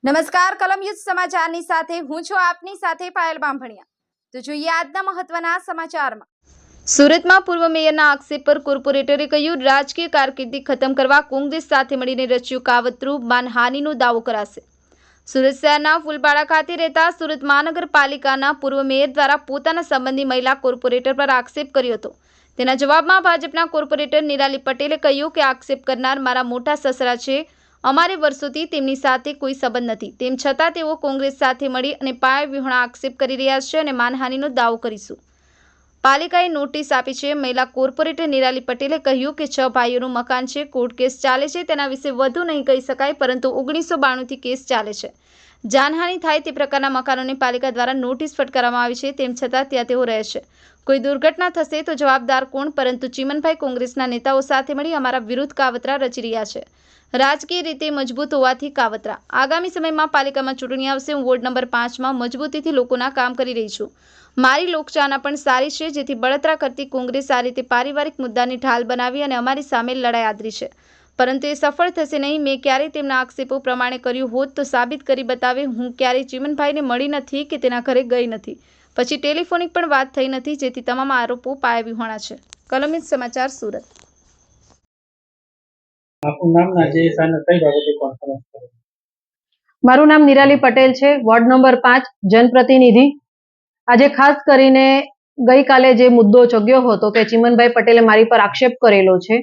નમસ્કાર કલમ યુદ્ધ સમાચારની સાથે હું છું આપની સાથે પાયલ બામભણિયા। તો જોઈએ આજના મહત્વના સમાચારમાં। સુરતમાં પૂર્વ મેયરના આક્ષેપ પર કોર્પોરેટરે કહ્યું રાજકીય કારકિર્દી ખતમ કરવા કોંગ્રેસ સાથે મળીને રચ્યું કાવતરું, માનહાનિનો દાવો કરાશે। સુરત શહેરના ફૂલબાડા ખાતે રહેતા સુરત મહાનગરપાલિકાના પૂર્વ મેયર દ્વારા પોતાના સંબંધી મહિલા કોર્પોરેટર પર આક્ષેપ કર્યો હતો। તેના જવાબમાં ભાજપના કોર્પોરેટર નિરાલી પટેલે કહ્યું કે આક્ષેપ કરનાર મારા મોટા સસરા છે। અમારે વર્ષોથી તેમની સાથે કોઈ સંબંધ નથી, તેમ છતાં તેઓ કોંગ્રેસ સાથે મળી અને પાયા વિહોણા આક્ષેપ કરી રહ્યા છે અને માનહાનિનો દાવો કરીશું। પાલિકાએ નોટિસ આપી છે। મહિલા કોર્પોરેટર નિરાલી પટેલે કહ્યું કે 6 ભાઈઓનું મકાન છે, કોર્ટ કેસ ચાલે છે, તેના વિશે વધુ નહીં કહી શકાય, પરંતુ 1992થી કેસ ચાલે છે। જાનહાનિ થાય તે પ્રકારના મકાનોને પાલિકા દ્વારા નોટિસ ફટકારવામાં આવી છે, તેમ છતાં ત્યાં તેઓ રહે છે। કોઈ દુર્ઘટના થશે તો જવાબદાર કોણ? પરંતુ ચીમનભાઈ કોંગ્રેસના નેતાઓ સાથે મળી અમારા વિરુદ્ધ કાવતરા રચી રહ્યા છે। રાજકીય રીતે મજબૂત હોવાથી કાવતરા। આગામી સમયમાં પાલિકામાં ચૂંટણી આવશે। હું વોર્ડ નંબર 5માં મજબૂતીથી લોકોના કામ કરી રહી છું। મારી લોકચાહના પણ સારી છે, જેથી બળતરા કરતી કોંગ્રેસ આ રીતે પારિવારિક મુદ્દાની ઢાલ બનાવી અને અમારી સામે લડાઈ આદરી છે, પરંતુ એ સફળ થશે નહીં। મેં ક્યારેય તેમના આક્ષેપો પ્રમાણે કર્યું હોત તો સાબિત કરી બતાવે। હું ક્યારેય ચીમનભાઈને મળી નથી કે તેના ઘરે ગઈ નથી, પછી ટેલિફોનિક પણ વાત થઈ નથી, જેથી તમામ આરોપો પાયા વિહોણા છે। કલમિત સમાચાર સુરત। મારું નામ નિરાલી પટેલ છે, વોર્ડ નંબર 5 જનપ્રતિનિધિ। આજે ખાસ કરીને ગઈકાલે જે મુદ્દો ચગ્યો હતો કે ચીમનભાઈ પટેલે મારી પર આક્ષેપ કરેલો છે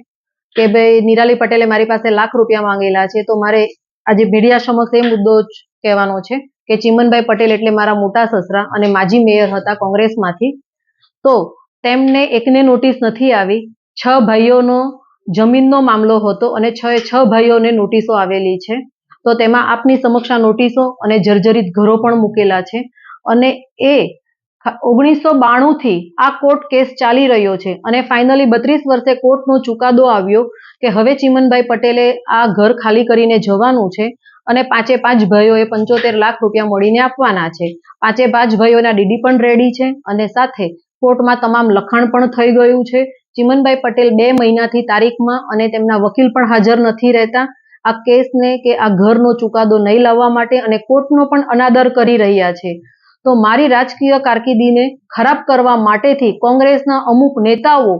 કે ભાઈ નિરાલી પટેલે મારી પાસે લાખ રૂપિયા માંગેલા છે, તો મારે આજે મીડિયા સમક્ષ એ મુદ્દો જ કહેવાનો છે કે ચીમનભાઈ પટેલ એટલે મારા મોટા સસરા અને માજી મેયર હતા કોંગ્રેસમાંથી। તો તેમને એકને નોટિસ નથી આવી, 6 ભાઈઓનો જમીનનો મામલો હતો અને 6 ભાઈઓને નોટિસો આવેલી છે। તો તેમાં આપની સમક્ષ નોટિસો અને જર્જરિત ઘરો પણ મૂકેલા છે અને એ 1992થી આ કોર્ટ કેસ ચાલી રહ્યો છે અને ફાઇનલી 32 વર્ષે કોર્ટનો ચુકાદો આવ્યો કે હવે ચીમનભાઈ પટેલે આ ઘર ખાલી કરીને જવાનું છે અને 5 ભાઈઓએ 75 લાખ રૂપિયા મળીને આપવાના છે। 5 ભાઈઓના ડીડી પણ રેડી છે અને સાથે કોર્ટમાં તમામ લખાણ પણ થઈ ગયું છે। ચીમનભાઈ પટેલ 2 મહિનાથી તારીખમાં અને તેમના વકીલ પણ હાજર નથી રહેતા આ કેસને કે આ ઘરનો ચુકાદો નહીં લાવવા માટે અને કોર્ટનો પણ અનાદર કરી રહ્યા છે। તો મારી રાજકીય કારકિર્દીને ખરાબ કરવા માટેથી કોંગ્રેસના અમુક નેતાઓ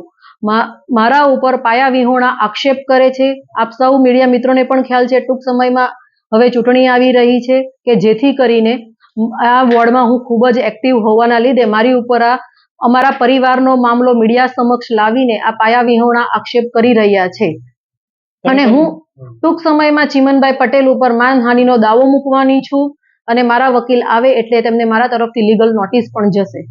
મારા ઉપર પાયા વિહોણા આક્ષેપ કરે છે। આપ સૌ મીડિયા મિત્રોને પણ ખ્યાલ છે, ટૂંક સમયમાં હવે ચૂંટણી આવી રહી છે કે જેથી કરીને આ વોર્ડમાં હું ખૂબ જ એક્ટિવ હોવાના લીધે મારી ઉપર આ અમારા પરિવારનો મામલો મીડિયા સમક્ષ લાવીને આ પાયા વિહોણા આક્ષેપ કરી રહ્યા છે અને હું ટૂંક સમયમાં ચીમનભાઈ પટેલ ઉપર માનહાનિનો દાવો મૂકવાની છું અને મારા વકીલ આવે એટલે તેમને મારા તરફથી લીગલ નોટિસ પણ જશે।